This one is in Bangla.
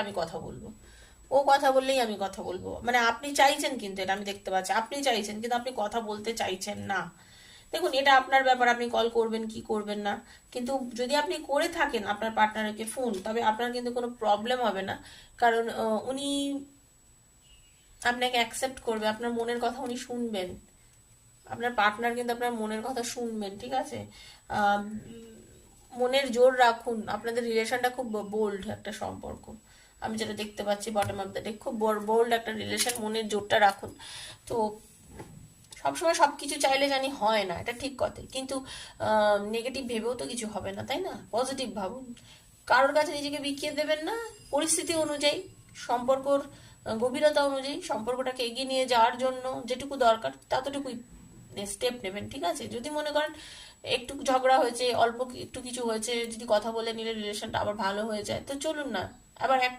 আমি কথা বলবো, ও কথা বললেই আমি কথা বলবো, মানে আপনি চাইছেন, কিন্তু এটা আমি দেখতে পাচ্ছি আপনি চাইছেন কিন্তু আপনি কথা বলতে চাইছেন না। দেখুন, এটা আপনার ব্যাপার, আপনি কল করবেন কি করবেন না, কিন্তু যদি আপনি করে থাকেন আপনার পার্টনারকে ফোন, তবে আপনার কিন্তু কোনো প্রবলেম হবে না। কারণ উনি আপনাকে অ্যাকসেপ্ট করবে, আপনার মনের কথা উনি শুনবেন, আপনার পার্টনার কিন্তু আপনার মনের কথা শুনবেন, ঠিক আছে? আহ, মনের জোর রাখুন, আপনাদের রিলেশনটা খুব বোল্ড একটা সম্পর্ক, আমি যেটা দেখতে পাচ্ছি বটম অফ দ্য ডে, খুব বোল্ড একটা রিলেশন, মনের জোরটা রাখুন। তো সবসময় সবকিছু চাইলে জানি হয় না, এটা ঠিক কথাই, কিন্তু নেগেটিভ ভেবেও তো কিছু হবে না, তাই না? পজিটিভ ভাবুন, কারোর কাছে নিজেকে বিকিয়ে দেবেন না, পরিস্থিতি অনুযায়ী, সম্পর্কর গভীরতা অনুযায়ী সম্পর্কটাকে এগিয়ে নিয়ে যাওয়ার জন্য যেটুকু দরকার ততটুকুই স্টেপ নেবেন, ঠিক আছে? যদি মনে করেন একটু ঝগড়া হয়েছে, অল্প একটু কিছু হয়েছে, যদি কথা বলে নিলে রিলেশনটা আবার ভালো হয়ে যায়, তো চলুন না, আবার এক